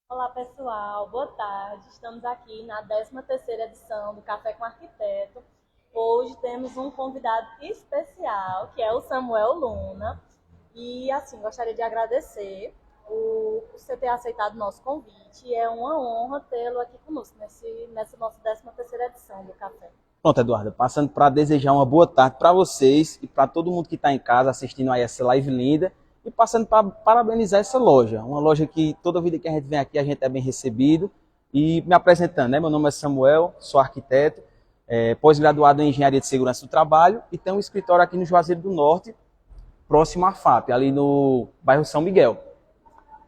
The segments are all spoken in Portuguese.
Olá pessoal, boa tarde. Estamos aqui na 13ª edição do Café com Arquiteto. Hoje temos um convidado especial, que é o Samuel Luna. E assim, gostaria de agradecer você ter aceitado o nosso convite. E é uma honra tê-lo aqui conosco nessa nossa 13ª edição do Café. Pronto, Eduardo, passando para desejar uma boa tarde para vocês e para todo mundo que está em casa assistindo aí essa live linda e passando para parabenizar essa loja, uma loja que toda vida que a gente vem aqui a gente é bem recebido. E me apresentando, né? Meu nome é Samuel, sou arquiteto, pós-graduado em Engenharia de Segurança do Trabalho e tenho um escritório aqui no Juazeiro do Norte, próximo à FAP, ali no bairro São Miguel.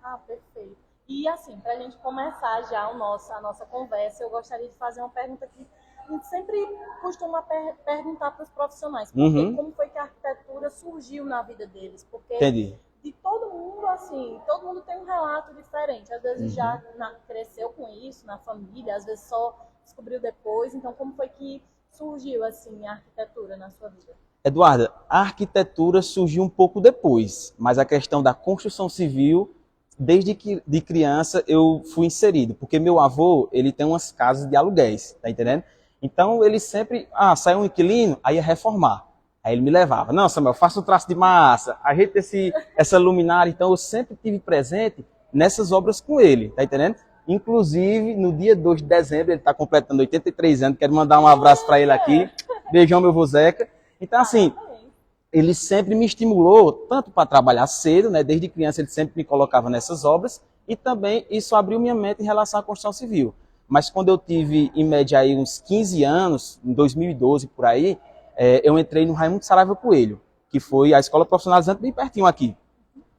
Ah, perfeito. E assim, para a gente começar já a nossa conversa, eu gostaria de fazer uma pergunta que a gente sempre costuma perguntar para os profissionais. Uhum. Como foi que a arquitetura surgiu na vida deles? Porque Entendi. de todo mundo, assim, todo mundo tem um relato diferente. Às vezes já cresceu com isso na família, às vezes só descobriu depois. Então, como foi que surgiu, assim, a arquitetura na sua vida? Eduardo, a arquitetura surgiu um pouco depois, mas a questão da construção civil, desde que de criança eu fui inserido, porque meu avô, ele tem umas casas de aluguéis, tá entendendo? Então ele sempre, saiu um inquilino, aí ia reformar. Aí ele me levava, não, Samuel, faça um traço de massa, ajeita essa luminária. Então eu sempre tive presente nessas obras com ele, tá entendendo? Inclusive, no dia 2 de dezembro, ele está completando 83 anos, quero mandar um abraço para ele aqui. Beijão, meu vô Zeca. Então, assim, ele sempre me estimulou, tanto para trabalhar cedo, né? Desde criança ele sempre me colocava nessas obras, e também isso abriu minha mente em relação à construção civil. Mas quando eu tive, em média, aí, uns 15 anos, em 2012, por aí, eu entrei no Raimundo Saraiva Coelho, que foi a escola profissionalizante bem pertinho aqui,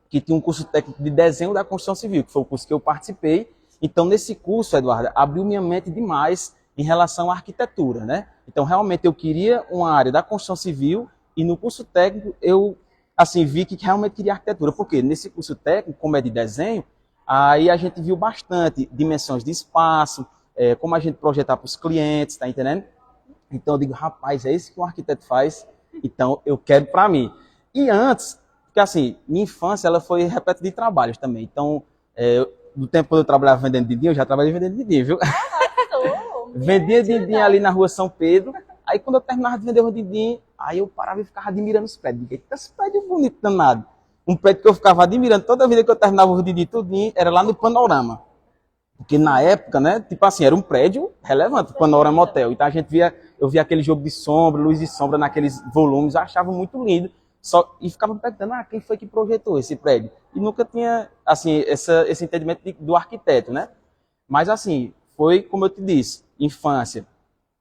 que tinha um curso técnico de desenho da construção civil, que foi o curso que eu participei. Então, nesse curso, Eduardo, abriu minha mente demais em relação à arquitetura, né? Então, realmente, eu queria uma área da construção civil e no curso técnico eu, assim, vi que realmente queria arquitetura. Porque nesse curso técnico, como é de desenho, aí a gente viu bastante dimensões de espaço, como a gente projetar para os clientes, tá entendendo? Então, eu digo, rapaz, é isso que um arquiteto faz, então eu quero para mim. E antes, porque assim, minha infância ela foi repleta de trabalhos também. Então, no tempo que eu trabalhava vendendo din-din, eu já trabalhei vendendo din-din, viu? Vendia din-din ali na rua São Pedro. Aí quando eu terminava de vender o din-din, aí eu parava e ficava admirando os prédios. Eita, esse prédio bonito danado. Um prédio que eu ficava admirando toda a vida que eu terminava o din-din tudinho, era lá no Panorama. Porque na época, né, tipo assim, era um prédio relevante, o Panorama Hotel. Então eu via aquele jogo de sombra, luz de sombra naqueles volumes, eu achava muito lindo. E ficava perguntando, quem foi que projetou esse prédio? E nunca tinha, assim, esse entendimento do arquiteto, né? Mas assim, foi como eu te disse, infância,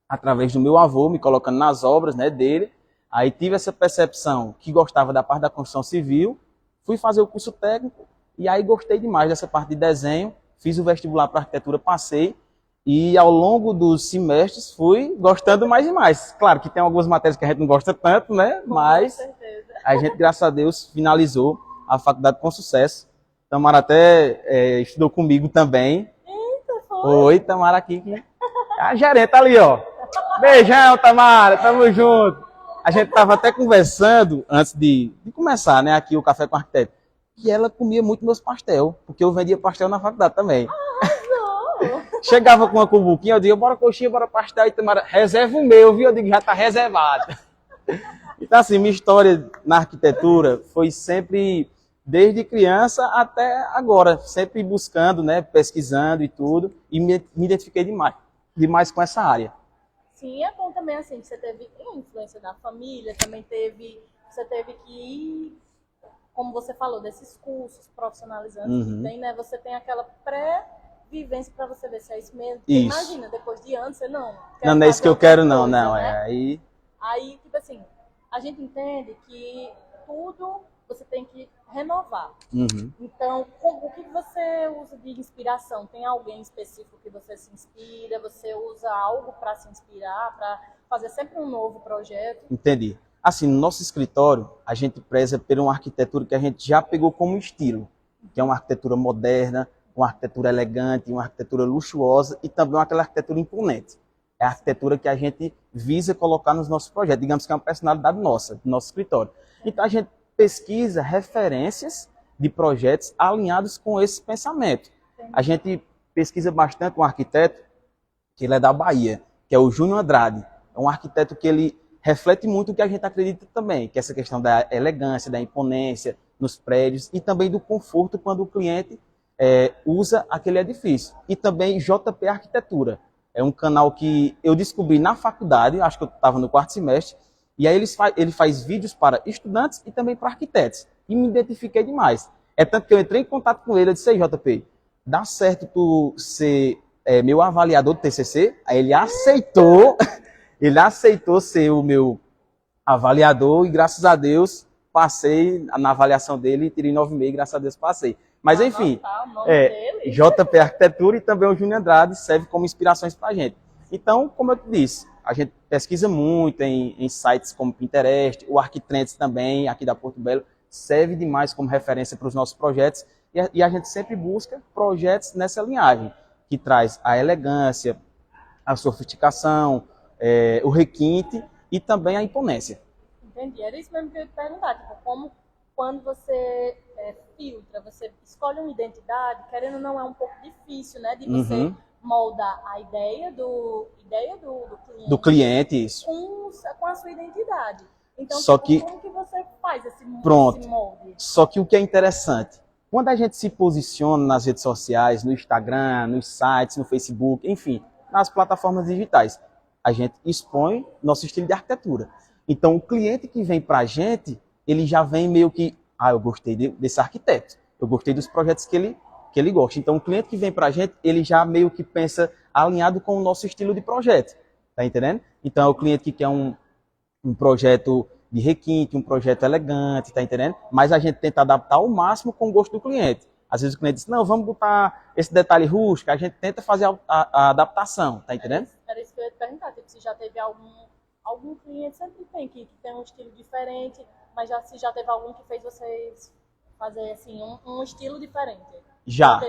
através do meu avô, me colocando nas obras, né, dele. Aí tive essa percepção que gostava da parte da construção civil, fui fazer o curso técnico e aí gostei demais dessa parte de desenho, fiz o vestibular para arquitetura, passei e ao longo dos semestres fui gostando mais e mais. Claro que tem algumas matérias que a gente não gosta tanto, né, mas a gente, graças a Deus, finalizou a faculdade com sucesso. Tamara até estudou comigo também. Eita, foi? Oi, Tamara aqui. A gerente ali, ó. Beijão, Tamara, tamo junto. A gente tava até conversando antes de começar, né, aqui o Café com Arquiteto, que ela comia muito meus pastel, porque eu vendia pastel na faculdade também. Chegava com uma cumbuquinha, eu digo, bora coxinha, bora pastel, e Tamara, reserva o meu, viu? Eu digo, já tá reservado. Então, assim, minha história na arquitetura foi sempre, desde criança até agora, sempre buscando, né, pesquisando e tudo, e me identifiquei demais com essa área. Sim, é bom também, assim, que você teve influência da família, também você teve que ir, como você falou, desses cursos profissionalizantes que tem, né? Você tem aquela pré-vivência para você ver se é isso mesmo. Porque Isso. Imagina, depois de anos, você não... Não é isso que eu quero, não, coisa, não. Né? Aí, tipo assim, a gente entende que tudo você tem que renovar. Então, o que você usa de inspiração? Tem alguém específico que você se inspira? Você usa algo para se inspirar, para fazer sempre um novo projeto? Entendi. Assim, no nosso escritório, a gente preza por uma arquitetura que a gente já pegou como estilo, que é uma arquitetura moderna, uma arquitetura elegante, uma arquitetura luxuosa e também aquela arquitetura imponente. É a arquitetura que a gente visa colocar nos nossos projetos. Digamos que é uma personalidade nossa, do nosso escritório. Então, a gente pesquisa referências de projetos alinhados com esse pensamento. A gente pesquisa bastante um arquiteto, que ele é da Bahia, que é o Júnior Andrade. É um arquiteto que ele reflete muito o que a gente acredita também, que é essa questão da elegância, da imponência nos prédios e também do conforto quando o cliente usa aquele edifício. E também JP Arquitetura. É um canal que eu descobri na faculdade, acho que eu estava no 4º semestre, e aí ele faz vídeos para estudantes e também para arquitetos. E me identifiquei demais. É tanto que eu entrei em contato com ele, eu disse, ei, JP, dá certo tu ser meu avaliador do TCC? Aí ele aceitou, ele aceitou ser o meu avaliador e graças a Deus passei na avaliação dele e tirei 9,5, graças a Deus passei. Mas enfim, JP Arquitetura e também o Júnior Andrade serve como inspirações para a gente. Então, como eu te disse, a gente pesquisa muito em sites como Pinterest, o Arquitrends também, aqui da Porto Belo, serve demais como referência para os nossos projetos e a gente sempre busca projetos nessa linhagem, que traz a elegância, a sofisticação, o requinte e também a imponência. Entendi, era isso mesmo que eu ia te perguntar, tipo, como quando você filtra, você escolhe uma identidade, querendo ou não é um pouco difícil, né, de você moldar a ideia do cliente, isso. Com a sua identidade. Então, só tipo, que, como que você faz esse molde? Só que o que é interessante, quando a gente se posiciona nas redes sociais, no Instagram, nos sites, no Facebook, enfim, nas plataformas digitais, a gente expõe nosso estilo de arquitetura. Então, o cliente que vem para a gente, ele já vem meio que, eu gostei desse arquiteto, eu gostei dos projetos que ele gosta. Então, o cliente que vem para a gente, ele já meio que pensa alinhado com o nosso estilo de projeto, tá entendendo? Então, é o cliente que quer um projeto de requinte, um projeto elegante, tá entendendo? Mas a gente tenta adaptar ao máximo com o gosto do cliente. Às vezes o cliente diz, não, vamos botar esse detalhe rústico, a gente tenta fazer a adaptação, tá entendendo? Era isso que eu ia te perguntar, tipo, se já teve algum cliente, sempre tem que tem um estilo diferente, mas se já teve algum que fez vocês fazer assim, um estilo diferente. Já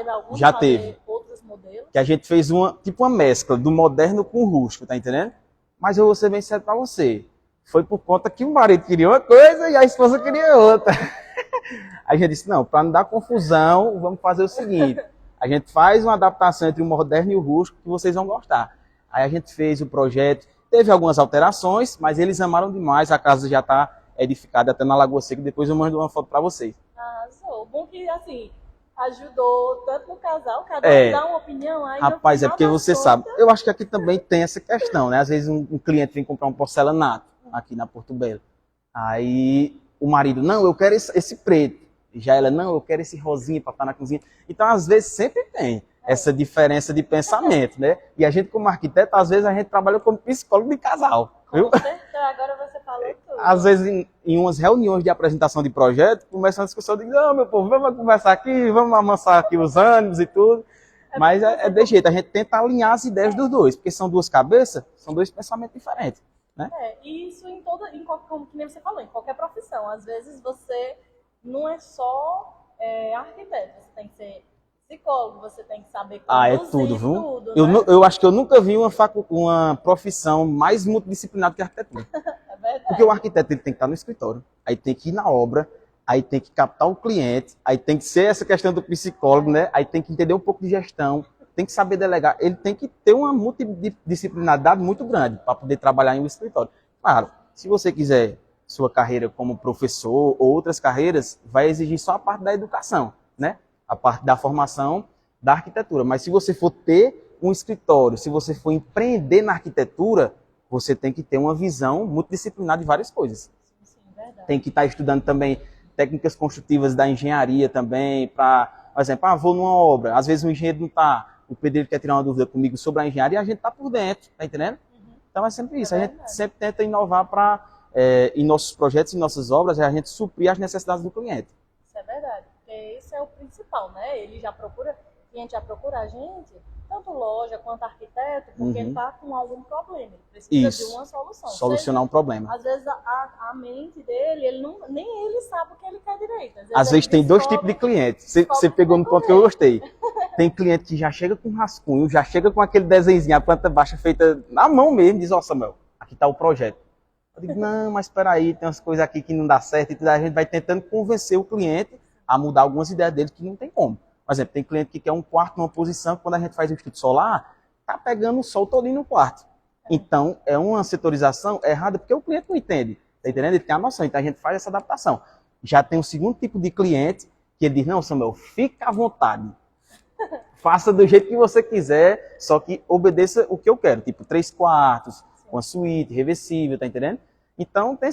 teve. Outros modelos? Que a gente fez uma mescla do moderno com o rústico, tá entendendo? Mas eu vou ser bem sério pra você. Foi por conta que o marido queria uma coisa e a esposa queria outra. A gente disse, não, para não dar confusão, vamos fazer o seguinte. A gente faz uma adaptação entre o moderno e o rústico que vocês vão gostar. Aí a gente fez o projeto, teve algumas alterações, mas eles amaram demais, a casa já está edificada até na Lagoa Seca, depois eu mando uma foto para vocês. Arrasou. Bom que, assim, ajudou tanto no casal, cada um dá uma opinião. Aí rapaz, é porque você sabe, eu acho que aqui também tem essa questão, né? Às vezes um cliente vem comprar um porcelanato aqui na Porto Belo. Aí o marido, não, eu quero esse preto. E já ela, não, eu quero esse rosinha para estar na cozinha. Então, às vezes, sempre tem essa diferença de pensamento, né? E a gente, como arquiteto, às vezes a gente trabalha como psicólogo de casal. Viu? Com certeza, agora você falou tudo. Às vezes, em umas reuniões de apresentação de projeto, começa uma discussão, eu digo, não, meu povo, vamos conversar aqui, vamos amansar aqui os ânimos e tudo. Mas é de jeito, a gente tenta alinhar as ideias dos dois, porque são duas cabeças, são dois pensamentos diferentes. Né? E isso como que nem você falou, em qualquer profissão. Às vezes você não é só arquiteto, você tem que ser psicólogo, você tem que saber conduzir tudo, viu? Tudo, né? Eu acho que eu nunca vi uma profissão mais multidisciplinar que a arquitetura. É verdade. Porque o arquiteto ele tem que estar no escritório, aí tem que ir na obra, aí tem que captar o cliente, aí tem que ser essa questão do psicólogo, né? Aí tem que entender um pouco de gestão, tem que saber delegar, ele tem que ter uma multidisciplinaridade muito grande para poder trabalhar em um escritório. Claro, se você quiser sua carreira como professor ou outras carreiras, vai exigir só a parte da educação, né? A parte da formação da arquitetura. Mas se você for ter um escritório, se você for empreender na arquitetura, você tem que ter uma visão multidisciplinar de várias coisas. Sim, verdade. Tem que estar estudando também técnicas construtivas da engenharia também, para, por exemplo, vou numa obra, às vezes o engenheiro não está, o pedreiro quer tirar uma dúvida comigo sobre a engenharia, a gente está por dentro, tá entendendo? Então é sempre isso, a gente sempre tenta inovar para, em nossos projetos, em nossas obras, a gente suprir as necessidades do cliente. Isso é verdade, porque isso é o principal, né? O cliente já procura a gente, tanto loja quanto arquiteto, porque ele está com algum problema, ele precisa de uma solução. Solucionar um problema. Às vezes a mente dele, nem ele sabe o que ele quer direito. Às vezes tem dois tipos de clientes, você pegou no ponto que eu gostei. Tem cliente que já chega com rascunho, já chega com aquele desenhozinho, a planta baixa feita na mão mesmo, diz, Samuel, aqui está o projeto. Eu digo, não, mas espera aí, tem umas coisas aqui que não dá certo, e a gente vai tentando convencer o cliente a mudar algumas ideias dele que não tem como. Por exemplo, tem cliente que quer um quarto numa posição que quando a gente faz o estudo solar, tá pegando o sol todinho no quarto. Então, é uma setorização errada porque o cliente não entende. Tá entendendo? Ele tem a noção, então a gente faz essa adaptação. Já tem um segundo tipo de cliente que ele diz, não, Samuel, fica à vontade. Faça do jeito que você quiser, só que obedeça o que eu quero. Tipo, 3 quartos, uma suíte, reversível, tá entendendo? Então, tem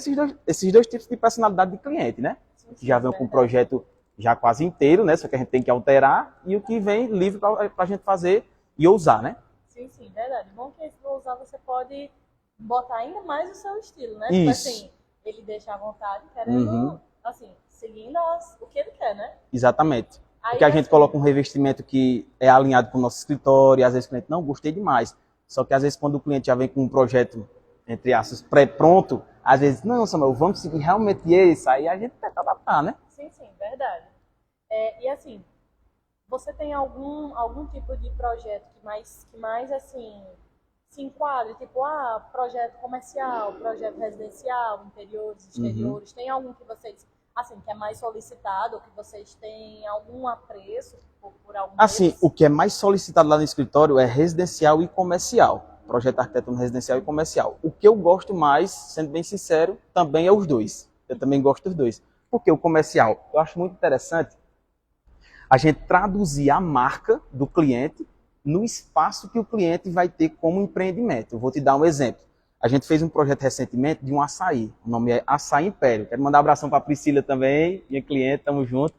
esses dois tipos de personalidade de cliente, né? Que já vem com um projeto já quase inteiro, né? Só que a gente tem que alterar. E o que vem livre para a gente fazer e ousar, né? Sim, sim, verdade. Bom que esse ousar você pode botar ainda mais o seu estilo, né? Isso. Tipo assim, ele deixa à vontade, querendo, assim, seguindo o que ele quer, né? Exatamente. Aí, Porque a gente coloca um revestimento que é alinhado com o nosso escritório, e às vezes o cliente, não, gostei demais. Só que às vezes quando o cliente já vem com um projeto, entre aspas, pré-pronto, às vezes, não, Samuel, vamos seguir realmente esse, aí a gente tenta adaptar, né? Sim, sim, verdade. E assim, você tem algum tipo de projeto que mais assim, se enquadre? Tipo, projeto comercial, projeto residencial, interiores, exteriores. Tem algum que vocês, assim, que é mais solicitado, ou que vocês têm algum apreço por algum Assim, deles? o que é mais solicitado lá no escritório é residencial e comercial. Projeto arquitetônico residencial e comercial. O que eu gosto mais, sendo bem sincero, também é os dois. Eu também gosto dos dois. Porque o comercial, eu acho muito interessante a gente traduzir a marca do cliente no espaço que o cliente vai ter como empreendimento. Eu vou te dar um exemplo. A gente fez um projeto recentemente de um açaí. O nome é Açaí Império. Quero mandar um abração para a Priscila também, minha cliente, tamo junto.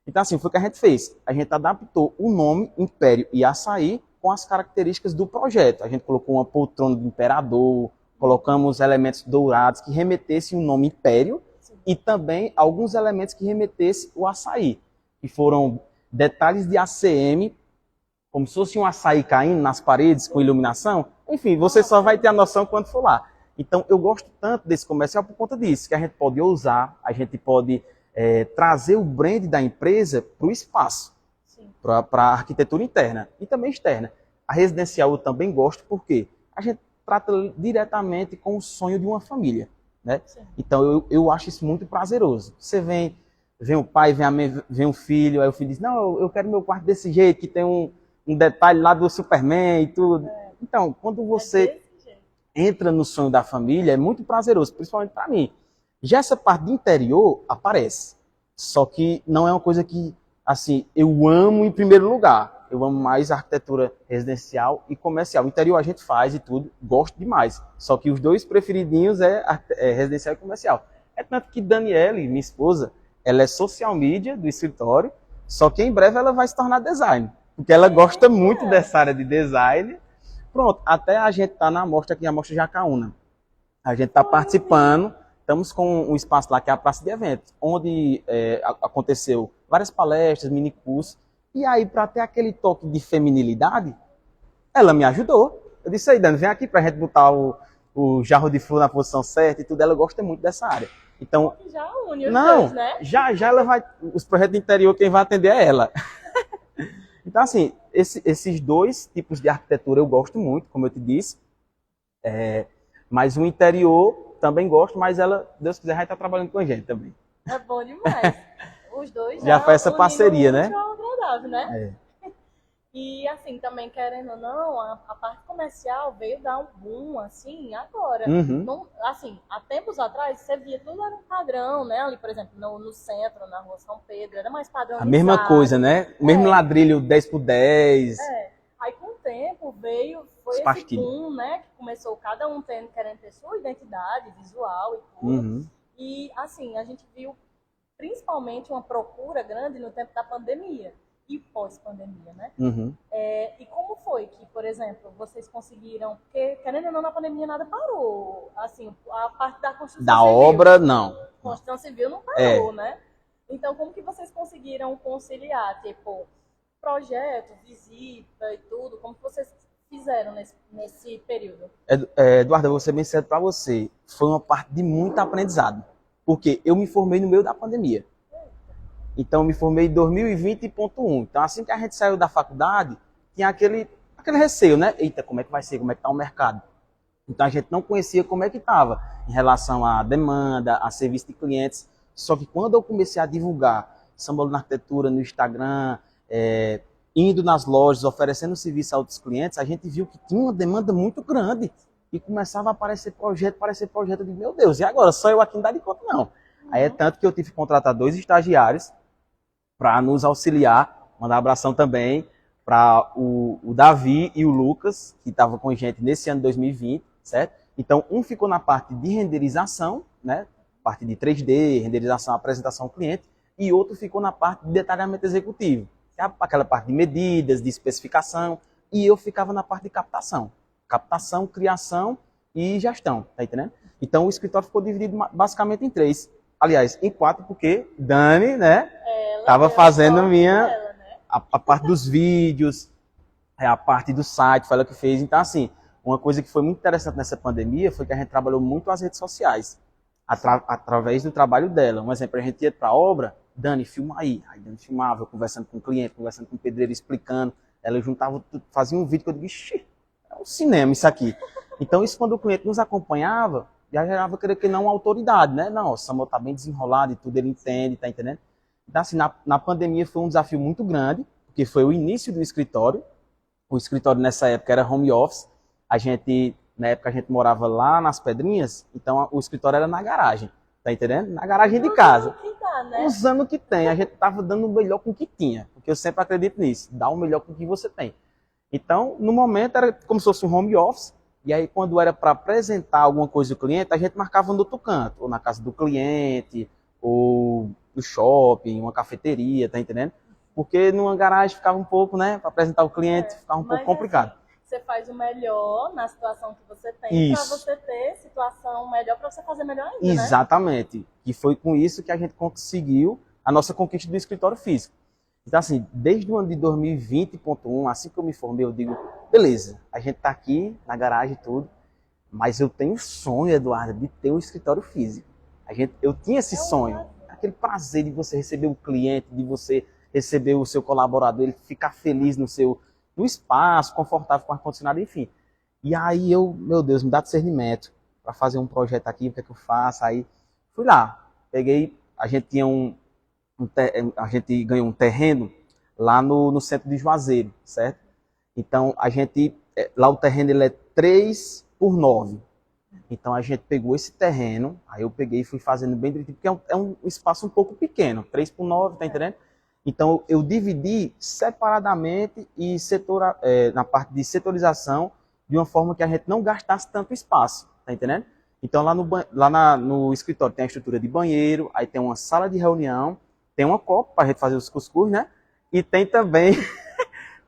Então, assim, foi o que a gente fez. A gente adaptou o nome Império e Açaí com as características do projeto. A gente colocou uma poltrona do imperador, colocamos elementos dourados que remetessem o nome Império e também alguns elementos que remetessem o açaí, que foram detalhes de ACM, como se fosse um açaí caindo nas paredes com iluminação. Enfim, você só vai ter a noção quando for lá. Então, eu gosto tanto desse comercial por conta disso, que a gente pode usar, a gente pode trazer o brand da empresa para o espaço, para a arquitetura interna e também externa. A residencial eu também gosto porque a gente trata diretamente com o sonho de uma família, né? Então eu acho isso muito prazeroso. Você vem o pai, vem a mãe, vem o filho, aí o filho diz, não, eu quero meu quarto desse jeito, que tem um detalhe lá do Superman e tudo. Então, quando você entra no sonho da família, é muito prazeroso, principalmente para mim. Já essa parte de interior aparece. Só que não é uma coisa que, assim, eu amo em primeiro lugar. Eu amo mais a arquitetura residencial e comercial. O interior a gente faz e tudo, gosto demais. Só que os dois preferidinhos é residencial e comercial. É tanto que Daniele, minha esposa, ela é social media do escritório, só que em breve ela vai se tornar design. Porque ela gosta muito dessa área de design. Pronto, até a gente tá na amostra aqui, a Amostra Jacaúna. A gente está participando. Estamos com um espaço lá que é a Praça de Eventos, onde aconteceu várias palestras, mini cursos. E aí, para ter aquele toque de feminilidade, ela me ajudou. Eu disse aí, Dani, vem aqui para a gente botar o jarro de flor na posição certa e tudo. Ela gosta muito dessa área. Então, já une os dois, né? já ela vai. Os projetos de interior, quem vai atender é ela. Então, assim, esses dois tipos de arquitetura eu gosto muito, como eu te disse. Mas o interior também gosto, mas ela, Deus quiser, vai estar trabalhando com a gente também. É bom demais. Os dois já faz essa parceria, né? Agradável, né? E assim, também querendo ou não, a parte comercial veio dar um boom, assim, agora. Não, assim, há tempos atrás, você via tudo era um padrão, né? Ali, por exemplo, no centro, na rua São Pedro, era mais padrão. A mesma coisa, né? O mesmo ladrilho 10x10. Aí com o tempo foi esse boom, né? Que começou cada um querendo ter sua identidade visual e tudo. E assim, a gente viu principalmente uma procura grande no tempo da pandemia e pós-pandemia, né? E como foi que, por exemplo, vocês conseguiram, porque querendo ou não, na pandemia nada parou, assim, a parte da construção da civil, obra, não. Construção civil não parou, né? Então, como que vocês conseguiram conciliar, tipo, projeto, visita e tudo, como que vocês fizeram nesse período? Eduardo, eu vou ser bem sério para você, foi uma parte de muito aprendizado, porque eu me formei no meio da pandemia. Então, eu me formei em 2020.1. Então, assim que a gente saiu da faculdade, tinha aquele receio, né? Eita, como é que vai ser? Como é que está o mercado? Então, a gente não conhecia como é que estava em relação à demanda, a serviço de clientes. Só que quando eu comecei a divulgar São Paulo na arquitetura no Instagram, indo nas lojas, oferecendo serviço a outros clientes, a gente viu que tinha uma demanda muito grande. E começava a aparecer projeto. Eu digo, meu Deus, e agora? Só eu aqui não dá de conta, não. Aí é tanto que eu tive que contratar 2 estagiários para nos auxiliar, mandar um abração também para o Davi e o Lucas, que estavam com a gente nesse ano de 2020, certo? Então, um ficou na parte de renderização, né? Parte de 3D, renderização, apresentação ao cliente, e outro ficou na parte de detalhamento executivo, que é aquela parte de medidas, de especificação, e eu ficava na parte de captação. Captação, criação e gestão, tá entendendo? Então, o escritório ficou dividido basicamente em 3. Aliás, em 4, porque Dani, né, estava fazendo a parte dos vídeos, a parte do site, foi ela que fez. Então, assim, uma coisa que foi muito interessante nessa pandemia foi que a gente trabalhou muito as redes sociais, através do trabalho dela. Um exemplo, a gente ia para a obra, Dani, filma aí. Aí Dani filmava, eu conversando com o cliente, conversando com o pedreiro, explicando. Ela juntava tudo, fazia um vídeo que eu digo, ixi, é um cinema isso aqui. Então, isso quando o cliente nos acompanhava, já gerava, querer que não, uma autoridade, né? Não, o Samuel tá bem desenrolado e tudo, ele entende, tá entendendo? Então, assim, na pandemia foi um desafio muito grande, porque foi o início do escritório. O escritório nessa época era home office. Na época a gente morava lá nas Pedrinhas, então o escritório era na garagem, tá entendendo? Na garagem de casa. Usando o que tem, a gente tava dando o melhor com o que tinha, porque eu sempre acredito nisso, dar o melhor com o que você tem. Então, no momento era como se fosse um home office, e aí quando era para apresentar alguma coisa do cliente, a gente marcava no outro canto, ou na casa do cliente, ou no shopping, uma cafeteria, tá entendendo? Porque numa garagem ficava um pouco, né, para apresentar o cliente, ficava um pouco complicado. Assim, você faz o melhor na situação que você tem, para você ter situação melhor, para você fazer melhor ainda, Exatamente. Né? E foi com isso que a gente conseguiu a nossa conquista do escritório físico. Então, assim, desde o ano de 2020.1, assim que eu me formei, eu digo, beleza, a gente tá aqui na garagem e tudo, mas eu tenho um sonho, Eduardo, de ter um escritório físico. Eu tinha esse sonho, aquele prazer de você receber o cliente, de você receber o seu colaborador, ele ficar feliz no espaço, confortável com ar-condicionado, enfim. E aí meu Deus, me dá discernimento para fazer um projeto aqui, o que é que eu faço? Aí fui lá, peguei, a gente ganhou um terreno lá no centro de Juazeiro, certo? Então, lá o terreno ele é 3x9. Então, a gente pegou esse terreno, aí eu peguei e fui fazendo bem direitinho, porque é um espaço um pouco pequeno, 3x9, tá entendendo? Então, eu dividi separadamente e na parte de setorização, de uma forma que a gente não gastasse tanto espaço, tá entendendo? Então, no escritório tem a estrutura de banheiro, aí tem uma sala de reunião, tem uma copa para a gente fazer os cuscuz, né? E tem também,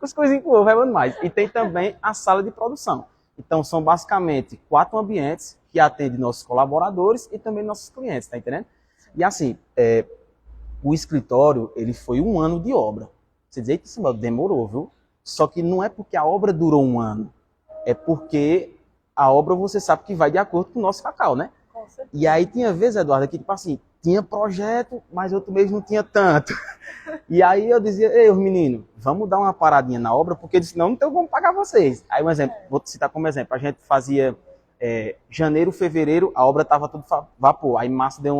cuscuzinho com ovo, é bom demais. E tem também a sala de produção. Então, são basicamente 4 ambientes que atendem nossos colaboradores e também nossos clientes, tá entendendo? E assim, o escritório, ele foi 1 ano de obra. Você diz, eita, demorou, viu? Só que não é porque a obra durou 1 ano, é porque a obra você sabe que vai de acordo com o nosso cacau, né? E aí tinha vezes, Eduardo, que tipo assim, tinha projeto, mas outro mês não tinha tanto. E aí eu dizia, ei, os meninos, vamos dar uma paradinha na obra, porque senão não tem como pagar vocês. Aí um exemplo, vou te citar como exemplo, a gente fazia janeiro, fevereiro, a obra estava tudo vapor. Aí março deu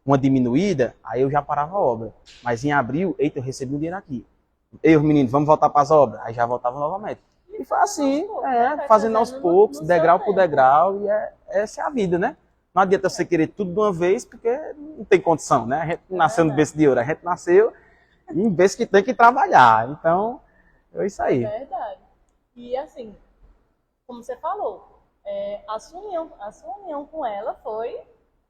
uma diminuída, aí eu já parava a obra. Mas em abril, eita, eu recebi um dinheiro aqui. Ei, os meninos, vamos voltar para as obras? Aí já voltava novamente. E foi assim, fazendo aos poucos, degrau por degrau, e essa é a vida, né? Não adianta você querer tudo de uma vez, porque não tem condição, né? A gente não nasceu no berço de ouro, a gente nasceu em berço que tem que trabalhar. Então, é isso aí. É verdade. E assim, como você falou, a sua união com ela foi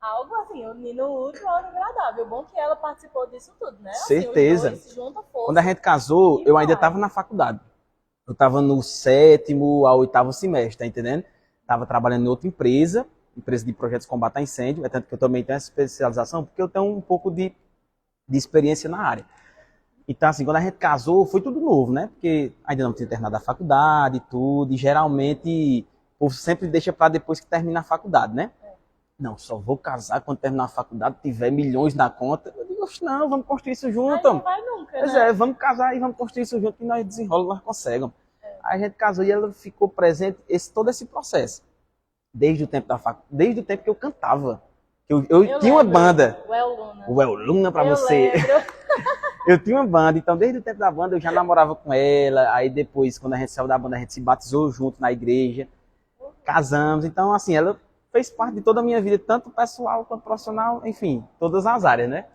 algo assim, unindo o útil ao agradável. Bom que ela participou disso tudo, né? Certeza. Assim, juntam força. Quando a gente casou, eu ainda estava na faculdade. Eu estava no 7º ao 8º semestre, tá entendendo? Estava trabalhando em outra empresa de projetos de combate a incêndio, é tanto que eu também tenho essa especialização, porque eu tenho um pouco de experiência na área. Então, assim, quando a gente casou, foi tudo novo, né? Porque ainda não tinha terminado a faculdade e tudo, e geralmente o povo sempre deixa para depois que termina a faculdade, né? Não, só vou casar quando terminar a faculdade, tiver milhões na conta. Eu digo, não, vamos construir isso junto. Aí não vai nunca, pois né? Vamos casar e vamos construir isso junto, que nós desenrolamos, nós conseguimos. Aí a gente casou e ela ficou presente todo esse processo. Desde o tempo da faculdade, desde o tempo que eu cantava. Eu tinha uma banda. O El Luna. O El Luna pra você. Eu tinha uma banda, então desde o tempo da banda eu já namorava com ela. Aí depois, quando a gente saiu da banda, a gente se batizou junto na igreja, casamos. Então, assim, ela fez parte de toda a minha vida, tanto pessoal quanto profissional, enfim, todas as áreas, né?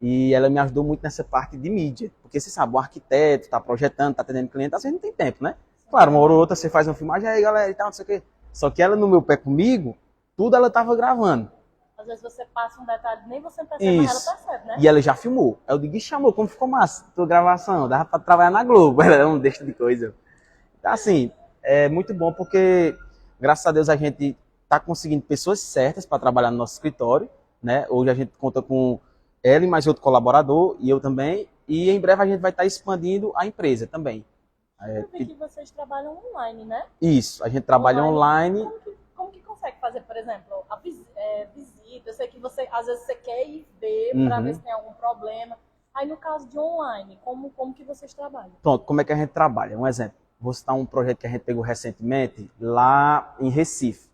E ela me ajudou muito nessa parte de mídia. Porque você sabe, o arquiteto tá projetando, tá atendendo cliente, às vezes não tem tempo, né? Claro, uma hora ou outra você faz uma filmagem, aí galera, e tal, não sei o quê. Só que ela no meu pé comigo, tudo ela tava gravando. Às vezes você passa um detalhe, nem você percebe, mas Isso. ela percebe, né? E ela já filmou. Aí eu digo, chamou, como ficou massa a tua gravação? Dava pra trabalhar na Globo. Ela não deixa de coisa. Então, assim, é muito bom porque, graças a Deus, a gente tá conseguindo pessoas certas para trabalhar no nosso escritório, né? Hoje a gente conta com ela e mais outro colaborador, e eu também. E em breve a gente vai estar expandindo a empresa também. Eu vi que vocês trabalham online, né? Isso, a gente trabalha online. Como que consegue fazer, por exemplo, a visita? Eu sei que você, às vezes, você quer ir ver para ver se tem algum problema. Aí, no caso de online, como que vocês trabalham? Pronto, como é que a gente trabalha? Um exemplo. Vou citar um projeto que a gente pegou recentemente lá em Recife.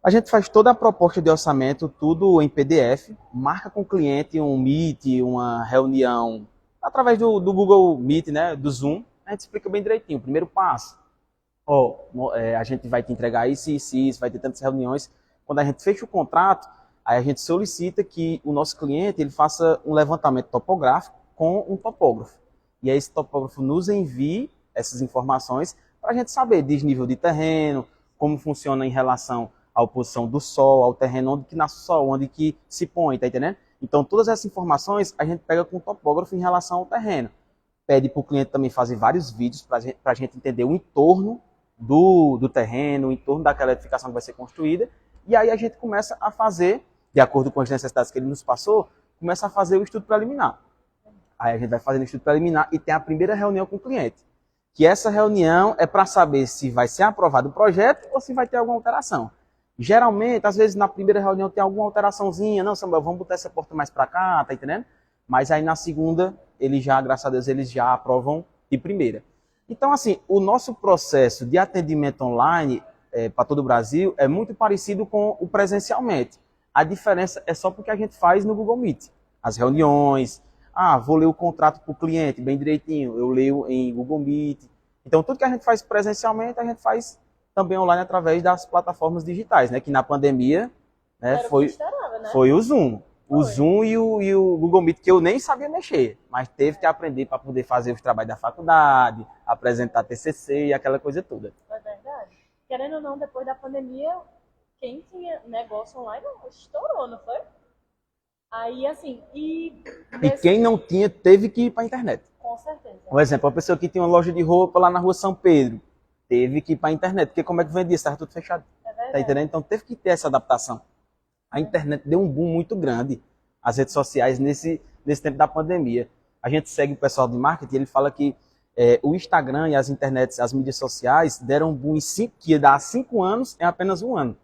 A gente faz toda a proposta de orçamento, tudo em PDF, marca com o cliente um Meet, uma reunião, através do Google Meet, né, do Zoom. A gente explica bem direitinho, o primeiro passo. A gente vai te entregar isso, vai ter tantas reuniões. Quando a gente fecha o contrato, aí a gente solicita que o nosso cliente ele faça um levantamento topográfico com um topógrafo. E aí esse topógrafo nos envie essas informações para a gente saber desnível de terreno, como funciona em relação à oposição do sol, ao terreno, onde que nasce o sol, onde que se põe, tá entendendo? Então todas essas informações a gente pega com o topógrafo em relação ao terreno. Pede para o cliente também fazer vários vídeos para a gente entender o entorno do terreno, o entorno daquela edificação que vai ser construída, e aí a gente começa a fazer, de acordo com as necessidades que ele nos passou, começa a fazer o estudo preliminar. Aí a gente vai fazendo o estudo preliminar e tem a primeira reunião com o cliente. Que essa reunião é para saber se vai ser aprovado o projeto ou se vai ter alguma alteração. Geralmente, às vezes na primeira reunião tem alguma alteraçãozinha, não, Samuel, vamos botar essa porta mais para cá, tá entendendo? Mas aí na segunda, eles já, graças a Deus, eles já aprovam de primeira. Então, assim, o nosso processo de atendimento online para todo o Brasil é muito parecido com o presencialmente. A diferença é só porque a gente faz no Google Meet. As reuniões, vou ler o contrato para o cliente bem direitinho, eu leio em Google Meet. Então, tudo que a gente faz presencialmente, a gente faz também online através das plataformas digitais, né? Que na pandemia foi o Zoom. O Zoom e o Google Meet, que eu nem sabia mexer, mas teve que aprender para poder fazer os trabalhos da faculdade, apresentar TCC e aquela coisa toda. É verdade. Querendo ou não, depois da pandemia, quem tinha negócio online estourou, não foi? Aí, assim, E quem não tinha, teve que ir para a internet. Com certeza. Por exemplo, a pessoa que tinha uma loja de roupa lá na rua São Pedro, teve que ir para a internet, porque como é que vendia? Estava tudo fechado. Tá entendendo? Então teve que ter essa adaptação. A internet deu um boom muito grande, as redes sociais, nesse tempo da pandemia. A gente segue o pessoal de marketing, ele fala que o Instagram e as internets, as mídias sociais, deram um boom que ia dar 5 anos em apenas um ano.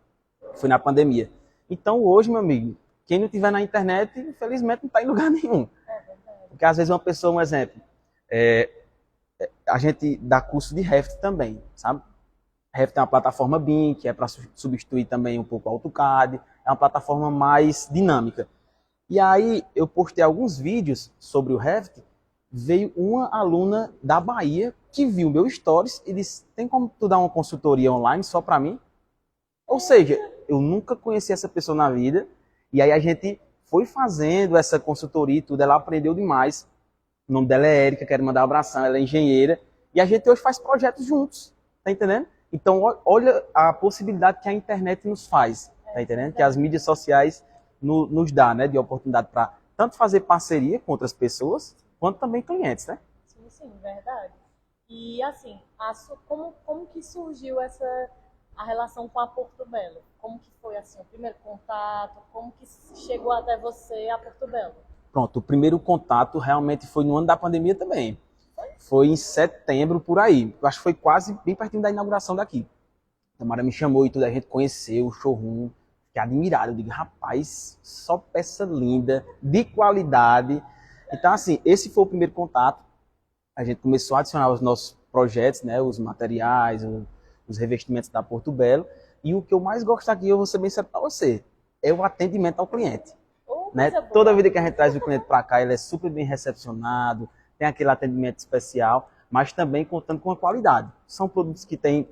Foi na pandemia. Então hoje, meu amigo, quem não tiver na internet, infelizmente não está em lugar nenhum. Porque às vezes uma pessoa, um exemplo, a gente dá curso de Revit também, sabe? Revit é uma plataforma BIM, que é para substituir também um pouco o AutoCAD, é uma plataforma mais dinâmica. E aí eu postei alguns vídeos sobre o Revit, veio uma aluna da Bahia que viu meu stories e disse, tem como tu dar uma consultoria online só para mim? Ou seja, eu nunca conheci essa pessoa na vida, e aí a gente foi fazendo essa consultoria e tudo, ela aprendeu demais. O nome dela é Érica, quero mandar um abração, ela é engenheira, e a gente hoje faz projetos juntos, tá entendendo? Então, olha a possibilidade que a internet nos faz, tá entendendo? Que as mídias sociais nos dá, né, de oportunidade para tanto fazer parceria com outras pessoas, quanto também clientes, né? Sim, verdade. E, assim, como que surgiu a relação com a Porto Belo? Como que foi, assim, o primeiro contato? Como que chegou até você a Porto Belo? Pronto, o primeiro contato realmente foi no ano da pandemia também. Foi em setembro, por aí. Eu acho que foi quase bem pertinho da inauguração daqui. A Tamara me chamou e tudo, a gente conheceu o showroom. Fiquei admirado. Eu digo, rapaz, só peça linda, de qualidade. Então, assim, esse foi o primeiro contato. A gente começou a adicionar os nossos projetos, né, os materiais, os revestimentos da Porto Belo. E o que eu mais gosto aqui, eu vou ser bem sério para você, é o atendimento ao cliente. né? Coisa boa. Toda vida que a gente traz o cliente para cá, ele é super bem recepcionado, tem aquele atendimento especial, mas também contando com a qualidade. São produtos que têm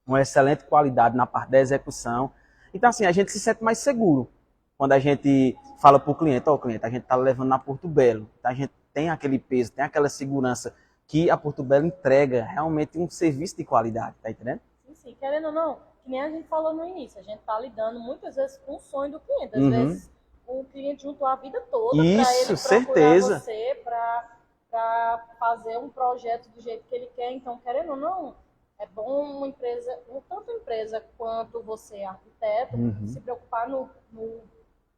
uma excelente qualidade na parte da execução. Então, assim, a gente se sente mais seguro quando a gente fala para o cliente, cliente, a gente está levando na Porto Belo. Então, a gente tem aquele peso, tem aquela segurança que a Porto Belo entrega realmente um serviço de qualidade, tá entendendo? Sim, querendo ou não, que nem a gente falou no início, a gente está lidando muitas vezes com o sonho do cliente. Às vezes o cliente juntou a vida toda para ele procurar certeza. você, para fazer um projeto do jeito que ele quer. Então, querendo ou não, é bom uma empresa, tanto a empresa quanto você, arquiteto, se preocupar no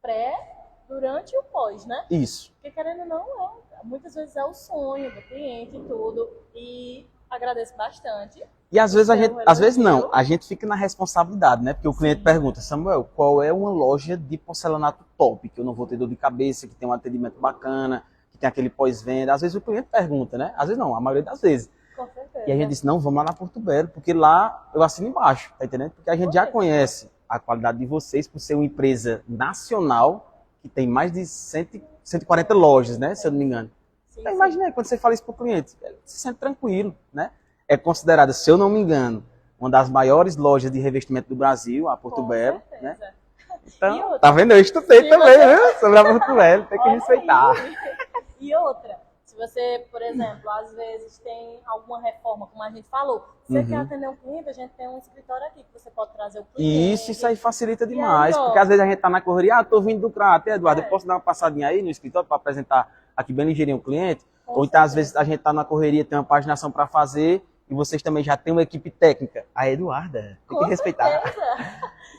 pré, durante e o pós, né? Isso. Porque, querendo ou não, muitas vezes é o sonho do cliente e tudo. E agradeço bastante. E às vezes a gente fica na responsabilidade, né? Porque o cliente pergunta, Samuel, qual é uma loja de porcelanato top, que eu não vou ter dor de cabeça, que tem um atendimento bacana, que tem aquele pós-venda. Às vezes o cliente pergunta, né? Às vezes não, a maioria das vezes. Com certeza. E a gente disse, não, vamos lá na Porto Belo, porque lá eu assino embaixo, tá entendendo? Porque a gente já conhece a qualidade de vocês por ser uma empresa nacional, que tem mais de 140 lojas, né? Se eu não me engano. Então imagina aí, quando você fala isso para o cliente, ele se sente tranquilo, né? É considerada, se eu não me engano, uma das maiores lojas de revestimento do Brasil, a Porto Belo, né? Então, tá vendo? Eu estudei também, viu? Sobre a Porto Belo, tem que respeitar. E outra, se você, por exemplo, às vezes tem alguma reforma, como a gente falou, você quer atender um cliente, a gente tem um escritório aqui que você pode trazer o cliente. Isso aí facilita demais, porque às vezes a gente tá na correria, tô vindo do crater, Eduardo, eu posso dar uma passadinha aí no escritório para apresentar aqui bem ligeirinho o cliente? Ou então, às vezes, a gente tá na correria, tem uma paginação para fazer, e vocês também já têm uma equipe técnica. A Eduarda, tem que respeitar.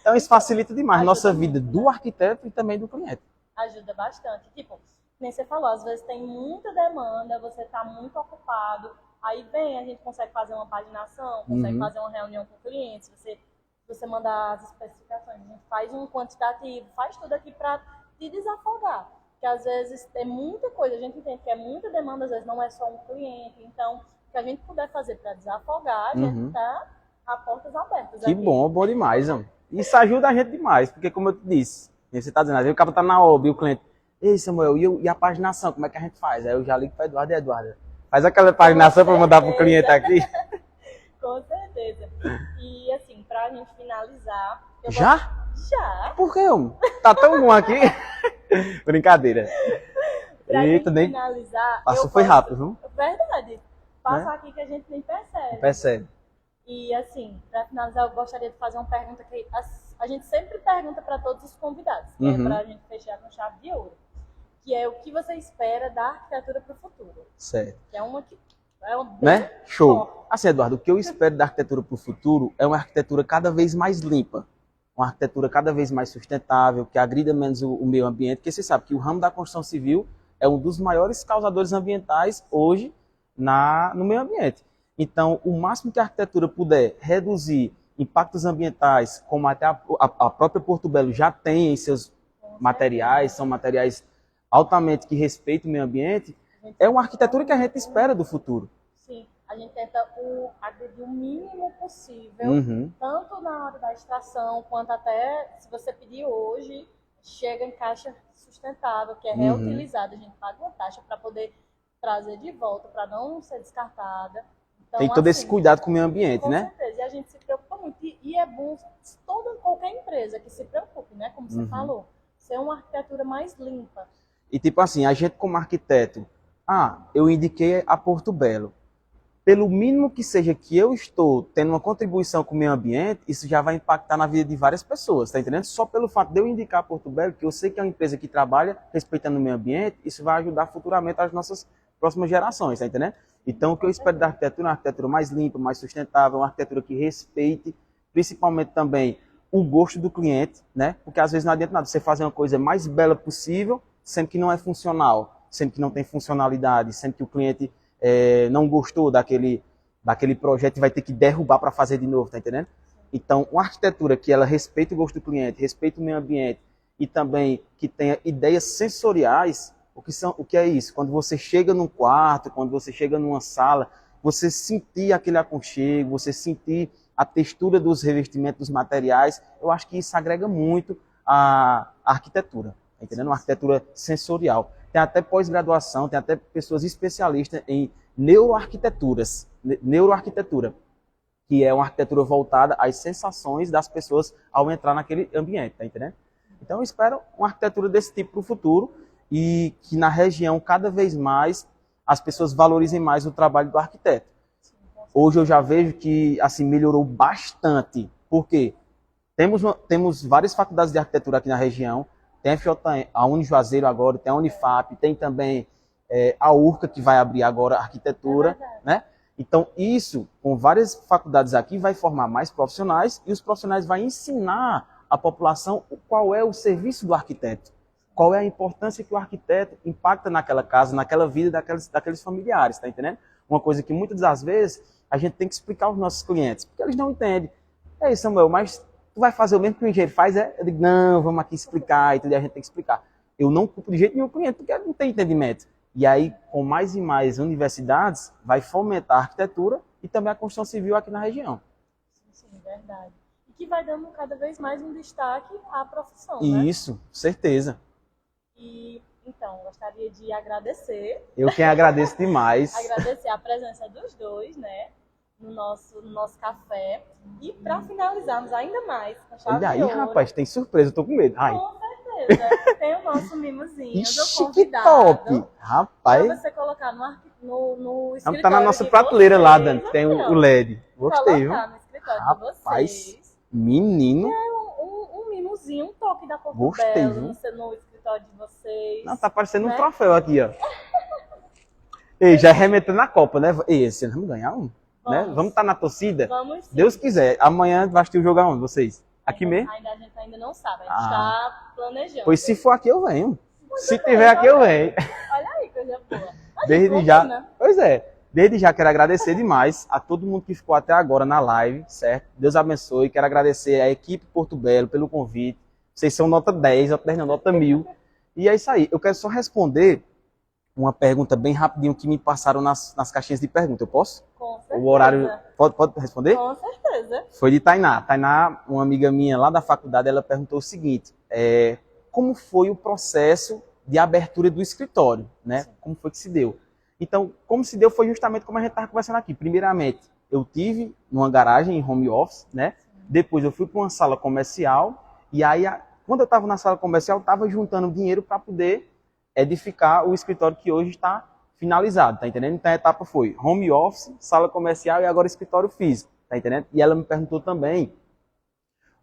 Então isso facilita demais a nossa vida do arquiteto e também do cliente. Ajuda bastante. Tipo, nem você falou, às vezes tem muita demanda, você está muito ocupado, aí vem, a gente consegue fazer uma paginação, consegue fazer uma reunião com o cliente, se você mandar as especificações, a gente faz um quantitativo, faz tudo aqui para te desafogar. Porque às vezes é muita coisa, a gente entende que é muita demanda, às vezes não é só um cliente, então o que a gente puder fazer para desafogar, a gente está a portas abertas. Que aqui. Bom demais, mano. Isso ajuda a gente demais, porque como eu te disse, você está dizendo, às vezes o cara tá na obra e o cliente, ei Samuel, e a paginação, como é que a gente faz? Aí eu já ligo para Eduardo, faz aquela paginação para mandar pro cliente aqui. Com certeza. E assim, pra gente finalizar... Já? Já. Por quê, homem? Tá tão bom aqui. Brincadeira. Pra gente finalizar... Passou, foi rápido, viu? Verdade. Passa aqui que a gente nem percebe. Não percebe. E assim, pra finalizar, eu gostaria de fazer uma pergunta que a gente sempre pergunta para todos os convidados, que é pra gente fechar com chave de ouro. Que é o que você espera da arquitetura para o futuro. Certo. Que é uma... né? Show. Assim, Eduardo, o que eu espero da arquitetura para o futuro é uma arquitetura cada vez mais limpa, uma arquitetura cada vez mais sustentável, que agrida menos o meio ambiente, porque você sabe que o ramo da construção civil é um dos maiores causadores ambientais hoje no meio ambiente. Então, o máximo que a arquitetura puder reduzir impactos ambientais, como até a própria Porto Belo já tem em seus materiais, são materiais altamente que respeitam o meio ambiente, é uma arquitetura que a gente espera do futuro. Sim, a gente tenta agredir o mínimo possível, tanto na hora da extração, quanto até, se você pedir hoje, chega em caixa sustentável, que é reutilizada. A gente paga uma taxa para poder trazer de volta, para não ser descartada. Então, tem todo esse cuidado com o meio ambiente, né? Com certeza, e a gente se preocupa muito. E é bom qualquer empresa que se preocupe, né? Como você falou, ser uma arquitetura mais limpa. E tipo assim, a gente como arquiteto, eu indiquei a Porto Belo. Pelo mínimo que seja que eu estou tendo uma contribuição com o meio ambiente, isso já vai impactar na vida de várias pessoas, tá entendendo? Só pelo fato de eu indicar a Porto Belo, que eu sei que é uma empresa que trabalha respeitando o meio ambiente, isso vai ajudar futuramente as nossas próximas gerações, tá entendendo? Então, o que eu espero da arquitetura é uma arquitetura mais limpa, mais sustentável, uma arquitetura que respeite, principalmente também, o gosto do cliente, né? Porque às vezes não adianta nada você fazer uma coisa mais bela possível, sendo que não é funcional, sendo que não tem funcionalidade, sendo que o cliente não gostou daquele projeto e vai ter que derrubar para fazer de novo, tá entendendo? Então, uma arquitetura que ela respeite o gosto do cliente, respeite o meio ambiente e também que tenha ideias sensoriais. O que é isso? Quando você chega num quarto, quando você chega numa sala, você sentir aquele aconchego, você sentir a textura dos revestimentos, dos materiais, eu acho que isso agrega muito à arquitetura, tá entendendo? Uma arquitetura sensorial. Tem até pós-graduação, tem até pessoas especialistas em neuroarquitetura, que é uma arquitetura voltada às sensações das pessoas ao entrar naquele ambiente, tá entendendo? Então eu espero uma arquitetura desse tipo para o futuro e que na região cada vez mais as pessoas valorizem mais o trabalho do arquiteto. Hoje eu já vejo que assim melhorou bastante, porque temos várias faculdades de arquitetura aqui na região, tem a FJM, a Unijuazeiro agora, tem a Unifap, tem também a URCA que vai abrir agora arquitetura, né? Então isso, com várias faculdades aqui, vai formar mais profissionais e os profissionais vão ensinar a população qual é o serviço do arquiteto, qual é a importância que o arquiteto impacta naquela casa, naquela vida daqueles familiares, tá entendendo? Uma coisa que muitas das vezes a gente tem que explicar aos nossos clientes, porque eles não entendem. Ei, Samuel, mas tu vai fazer o mesmo que o engenheiro faz? Eu digo, não, vamos aqui explicar, e tudo, a gente tem que explicar. Eu não culpo de jeito nenhum o cliente, porque ele não tem entendimento. E aí, com mais e mais universidades, vai fomentar a arquitetura e também a construção civil aqui na região. Sim, verdade. E que vai dando cada vez mais um destaque à profissão, né? Isso, certeza. E, então, gostaria de agradecer. Eu quem agradeço demais. Agradecer a presença dos dois, né? No nosso café. E para finalizarmos ainda mais com chave Olha aí, de ouro, rapaz, tem surpresa, eu tô com medo. Ai. com certeza, tem o nosso mimozinho Ixi, do convidado. que top! Rapaz, Pra você colocar no escritório tá na nossa de prateleira vocês, lá, Dani, tem assim, ó. o LED. Gostei, viu? Colocar no escritório Rapaz, de vocês. menino. Um mimozinho, um toque da Porto Gostei, Belo viu? no escritório de vocês. Não, tá parecendo né? um troféu aqui, ó. Ei, já remetendo na Copa, né? Ei, esse ano vamos ganhar um? Né? Vamos estar na torcida? Vamos sim. Deus quiser. Amanhã vai assistir o jogo aonde, vocês? Aqui mesmo? A gente ainda não sabe, a gente está planejando. Pois se for aqui, eu venho. Muito Se bem, tiver aqui, eu venho. Olha aí, coisa boa. Desde já. Pois é. Desde já quero agradecer demais a todo mundo que ficou até agora na live, certo? Deus abençoe. Quero agradecer a equipe Porto Belo pelo convite. Vocês são nota 10, nota 10 não, nota 1000. E é isso aí. Eu quero só responder uma pergunta bem rapidinho que me passaram nas caixinhas de pergunta. Eu posso? Com certeza. O horário... Pode responder? Com certeza. Foi de Tainá. Tainá, uma amiga minha lá da faculdade, ela perguntou o seguinte, como foi o processo de abertura do escritório, né? Como foi que se deu? Então, como se deu foi justamente como a gente estava conversando aqui. Primeiramente, eu tive numa garagem em home office, né? Depois eu fui para uma sala comercial e aí, quando eu estava na sala comercial, eu estava juntando dinheiro para poder edificar o escritório que hoje está finalizado, tá entendendo? Então a etapa foi home office, sala comercial e agora escritório físico, tá entendendo? E ela me perguntou também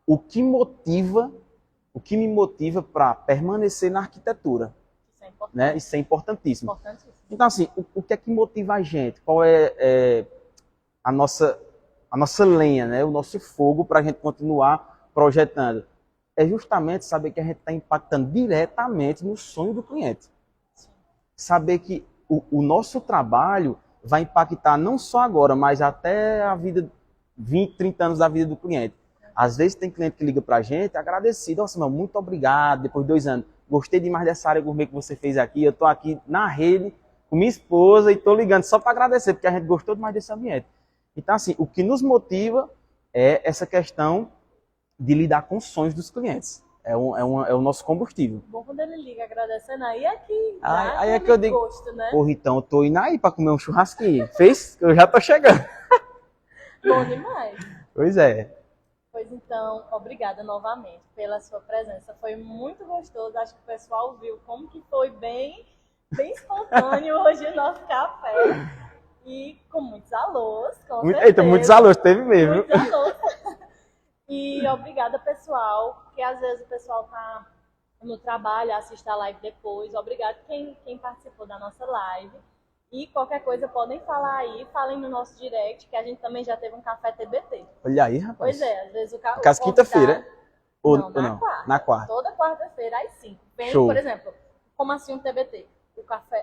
o que me motiva para permanecer na arquitetura. Isso é importante. Né? Isso é importantíssimo. Importantíssimo. Então assim, o que é que motiva a gente? Qual é a nossa lenha, né? O nosso fogo para a gente continuar projetando? É justamente saber que a gente está impactando diretamente no sonho do cliente. Saber que o nosso trabalho vai impactar não só agora, mas até a vida, 20, 30 anos da vida do cliente. Às vezes tem cliente que liga para a gente agradecido, nossa, meu, muito obrigado, depois de 2 anos, gostei demais dessa área gourmet que você fez aqui, eu estou aqui na rede com minha esposa e estou ligando só para agradecer, porque a gente gostou demais desse ambiente. Então assim, o que nos motiva é essa questão de lidar com os sonhos dos clientes. É o nosso combustível. Bom quando ele liga agradecendo aí é que aí é que eu digo, gosto, né? porra, então eu tô indo aí para comer um churrasquinho. Fez? Eu já tô chegando. Bom demais. Pois é. Pois então, obrigada novamente pela sua presença. Foi muito gostoso. Acho que o pessoal viu como que foi bem espontâneo hoje o nosso café. E com muitos alôs, com certeza. Eita, muitos alôs, teve mesmo. Muitos alôs. E obrigada, pessoal, porque às vezes o pessoal tá no trabalho, assiste a live depois. Obrigado quem participou da nossa live. E qualquer coisa podem falar aí, falem no nosso direct, que a gente também já teve um café TBT. Olha aí, rapaz. Pois é, às vezes o café. Caso quinta-feira. Ou não? Quarta. Na quarta. Toda quarta-feira, às 5. Vem, Show. por exemplo, como assim um TBT?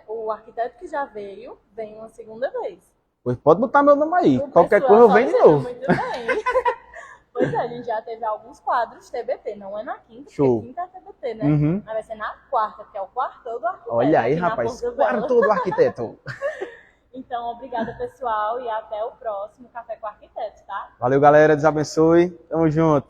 O arquiteto que já veio, vem uma segunda vez. Pois pode botar meu nome aí. O Qualquer pessoal coisa eu venho de só novo. muito bem. Pois é, a gente já teve alguns quadros TBT, não é na quinta, Show. porque quinta é TBT, né? Uhum. Mas vai ser na quarta, que é o quarto do arquiteto. Olha aí, aqui na rapaz. Porto Belo. Quarto do arquiteto. Então, obrigada, pessoal, e até o próximo Café com Arquiteto, tá? Valeu, galera. Deus abençoe. Tamo junto.